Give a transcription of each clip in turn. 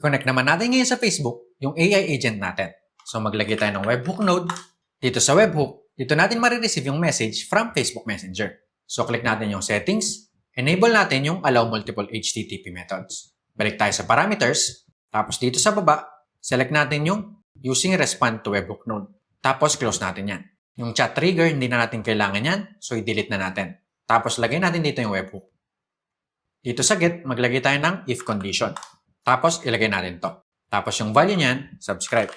I-connect naman natin ngayon sa Facebook yung AI agent natin. So maglagay tayo ng webhook node. Dito sa webhook, dito natin marireceive yung message from Facebook Messenger. So click natin yung settings. Enable natin yung allow multiple HTTP methods. Balik tayo sa parameters. Tapos dito sa baba, select natin yung using respond to webhook node. Tapos close natin yan. Yung chat trigger, hindi na natin kailangan yan. So i-delete na natin. Tapos lagay natin dito yung webhook. Dito sa get, maglagay tayo ng if condition. Tapos ilagay natin to. Tapos yung value niyan, subscribe.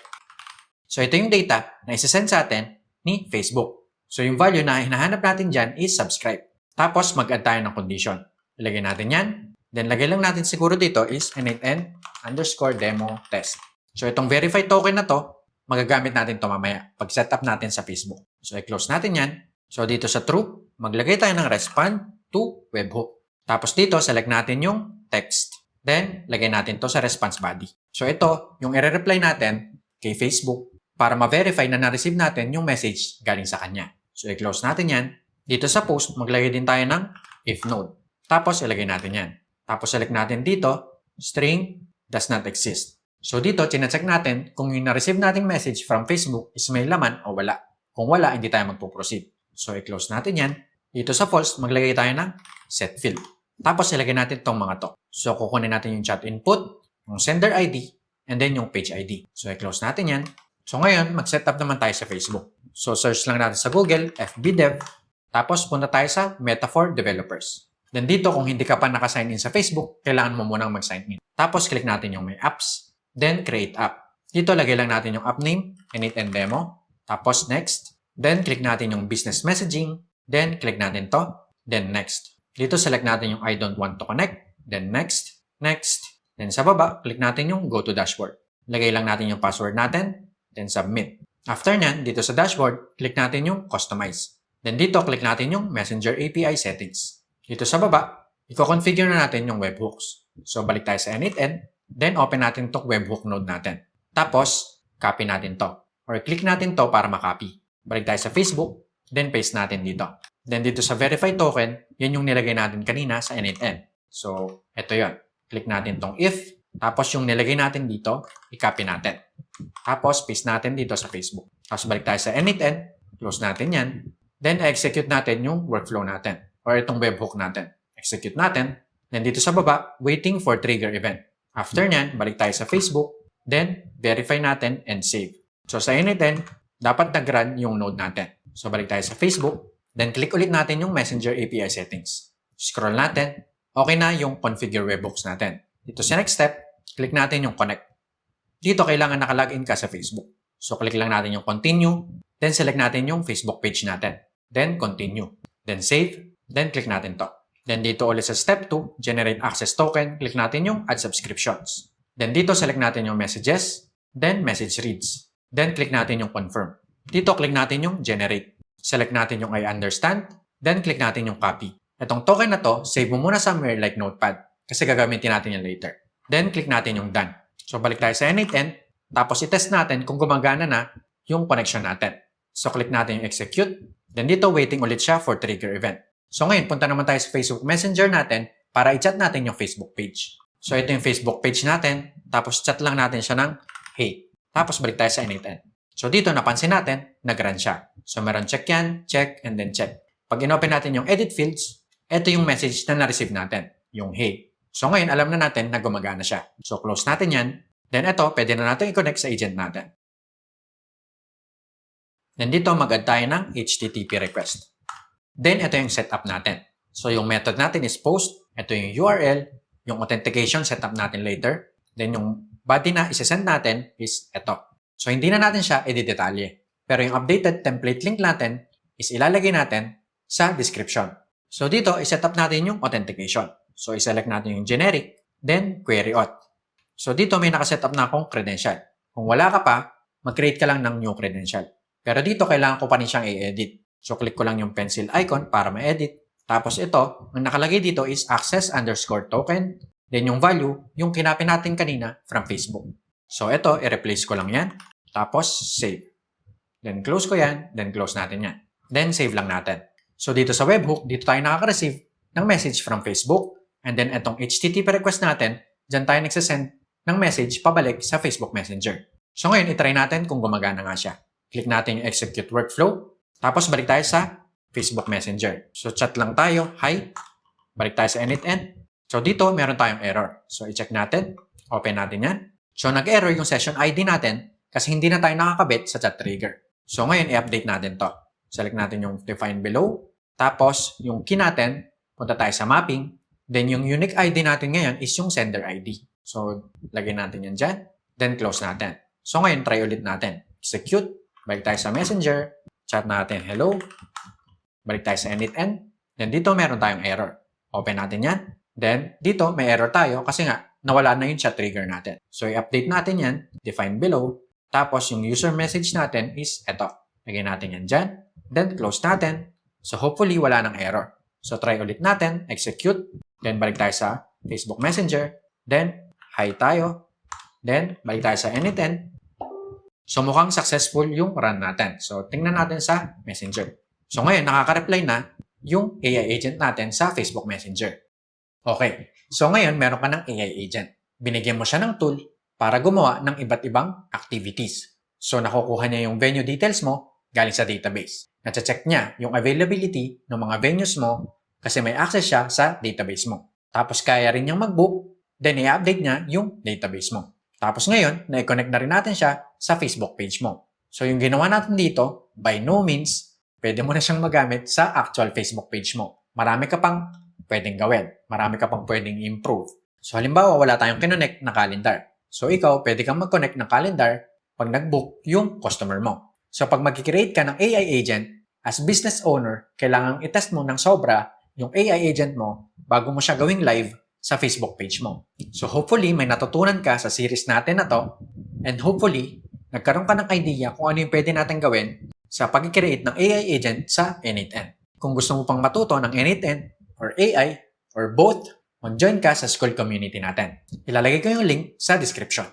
So ito yung data na isasend sa atin ni Facebook. So yung value na hinahanap natin dyan is subscribe. Tapos mag-add tayo ng condition. Ilagay natin yan. Then lagay lang natin siguro dito is n8n_demo test. So itong verified token na to, magagamit natin to mamaya pag setup natin sa Facebook. So i-close natin yan. So dito sa true, maglagay tayo ng respond to webhook. Tapos dito, select natin yung text. Then, lagay natin to sa response body. So ito, yung i-reply natin kay Facebook para ma-verify na na-receive natin yung message galing sa kanya. So i-close natin yan. Dito sa post, maglagay din tayo ng if node. Tapos ilagay natin yan. Tapos select natin dito, string does not exist. So dito, chinecheck natin kung yung na-receive nating message from Facebook is may laman o wala. Kung wala, hindi tayo magpo-proceed. So i-close natin yan. Dito sa false, maglagay tayo ng set field. Tapos ilagay natin itong mga to. So kukunin natin yung chat input, yung sender ID, and then yung page ID. So i-close natin yan. So ngayon, mag-setup naman tayo sa Facebook. So search lang natin sa Google, FBdev. Tapos punta tayo sa Meta for Developers. Then dito, kung hindi ka pa naka-sign in sa Facebook, kailangan mo munang mag-sign in. Tapos click natin yung may apps. Then create app. Dito, lagay lang natin yung app name, n8n_demo. Tapos next. Then click natin yung business messaging. Then click natin to. Then next. Dito, select natin yung I don't want to connect. Then next. Next. Then sa baba, click natin yung go to dashboard. Lagay lang natin yung password natin. Then submit. After nyan, dito sa dashboard, click natin yung customize. Then dito, click natin yung Messenger API settings. Dito sa baba, i-configure na natin yung webhooks. So, balik tayo sa n8n. Then, open natin itong webhook node natin. Tapos, copy natin to. Or click natin to para makopy. Balik tayo sa Facebook. Then, paste natin dito. Then, dito sa verified token, yan yung nilagay natin kanina sa n8n. So, ito yon. Click natin tong if. Tapos, yung nilagay natin dito, i-copy natin. Tapos, paste natin dito sa Facebook. Tapos, balik tayo sa n8n. Close natin yan. Then, execute natin yung workflow natin. Or itong webhook natin. Execute natin. Then, dito sa baba, waiting for trigger event. After nyan, balik tayo sa Facebook. Then, verify natin and save. So, sa n8n, dapat nag-run yung node natin. So, balik tayo sa Facebook. Then, click ulit natin yung Messenger API settings. Scroll natin. Okay na yung configure webhooks natin. Dito sa next step, click natin yung connect. Dito, kailangan nakalogin ka sa Facebook. So, click lang natin yung continue. Then, select natin yung Facebook page natin. Then, continue. Then, save. Then, click natin to. Then, dito ulit sa step 2, generate access token. Click natin yung add subscriptions. Then, dito, select natin yung messages. Then, message reads. Then, click natin yung confirm. Dito, click natin yung generate. Select natin yung I understand. Then, click natin yung copy. Itong token na to, save mo muna somewhere like Notepad. Kasi gagamitin natin yan later. Then, click natin yung done. So, balik tayo sa n8n. Tapos, itest natin kung gumagana na yung connection natin. So, click natin yung execute. Then, dito, waiting ulit siya for trigger event. So, ngayon, punta naman tayo sa Facebook Messenger natin para i-chat natin yung Facebook page. So, ito yung Facebook page natin. Tapos, chat lang natin siya ng hey. Tapos, balik tayo sa n8n. So, dito, napansin natin, nag-run siya. So, meron check yan, check, and then check. Pag in-open natin yung edit fields, ito yung message na na-receive natin, yung hey. So, ngayon, alam na natin na gumagana siya. So, close natin yan. Then, ito, pwede na natin i-connect sa agent natin. Then, dito, mag-add tayo ng HTTP request. Then, ito yung setup natin. So, yung method natin is post. Ito yung URL. Yung authentication, setup natin later. Then, yung body na isasend natin is ito. So, hindi na natin siya i-detalye. Pero yung updated template link natin is ilalagay natin sa description. So, dito, iset up natin yung authentication. So, iselect natin yung generic, then query auth. So, dito may nakaset up na akong credential. Kung wala ka pa, mag-create ka lang ng new credential. Pero dito, kailangan ko pa rin siyang i-edit. So, click ko lang yung pencil icon para ma-edit. Tapos ito, ang nakalagay dito is access_token. Then yung value, yung kinapin natin kanina from Facebook. So, ito, i-replace ko lang yan. Tapos, save. Then, close ko yan. Then, close natin yan. Then, save lang natin. So, dito sa webhook, dito tayo nakaka-receive ng message from Facebook. And then, itong HTTP request natin, dyan tayo nagsasend ng message pabalik sa Facebook Messenger. So ngayon, itry natin kung gumagana nga siya. Click natin yung execute workflow. Tapos balik tayo sa Facebook Messenger. So chat lang tayo. Hi. Balik tayo sa end-to-end. So dito, meron tayong error. So i-check natin. Open natin yan. So nag-error yung session ID natin kasi hindi na tayo nakakabit sa chat trigger. So ngayon, i-update natin to. Select natin yung define below. Tapos yung key natin, punta tayo sa mapping. Then yung unique ID natin ngayon is yung sender ID. So lagyan natin yan dyan. Then close natin. So ngayon, try ulit natin. Execute. Balik tayo sa messenger. Chat natin, hello. Balik tayo sa end-to-end. Then dito, meron tayong error. Open natin yan. Then dito, may error tayo kasi nga, nawala na yung chat trigger natin. So i-update natin yan. Define below. Tapos yung user message natin is eto. Lagyan natin yan dyan. Then close natin. So hopefully, wala ng error. So try ulit natin. Execute. Then balik tayo sa Facebook Messenger. Then hi tayo. Then balik tayo sa end-to-end. So mukhang successful yung run natin. So tingnan natin sa Messenger. So ngayon, nakaka-reply na yung AI agent natin sa Facebook Messenger. Okay. So ngayon, meron ka ng AI agent. Binigyan mo siya ng tool para gumawa ng iba't ibang activities. So nakukuha niya yung venue details mo galing sa database. Nache-check niya yung availability ng mga venues mo kasi may access siya sa database mo. Tapos kaya rin niyang mag-book, then i-update niya yung database mo. Tapos ngayon, na-connect na rin natin siya sa Facebook page mo. So yung ginawa natin dito, by no means, pwede mo na siyang magamit sa actual Facebook page mo. Marami ka pang pwedeng gawin. Marami ka pang pwedeng improve. So halimbawa, wala tayong kinonect na calendar. So ikaw, pwede kang mag-connect ng calendar pag nag-book yung customer mo. So pag mag-create ka ng AI agent, as business owner, kailangang itest mo ng sobra yung AI agent mo bago mo siya gawing live sa Facebook page mo. So hopefully, may natutunan ka sa series natin na to and hopefully, nagkaroon ka ng idea kung ano yung pwede natin gawin sa pag-create ng AI agent sa N8N. Kung gusto mo pang matuto ng N8N or AI or both, mag-join ka sa school community natin. Ilalagay ko yung link sa description.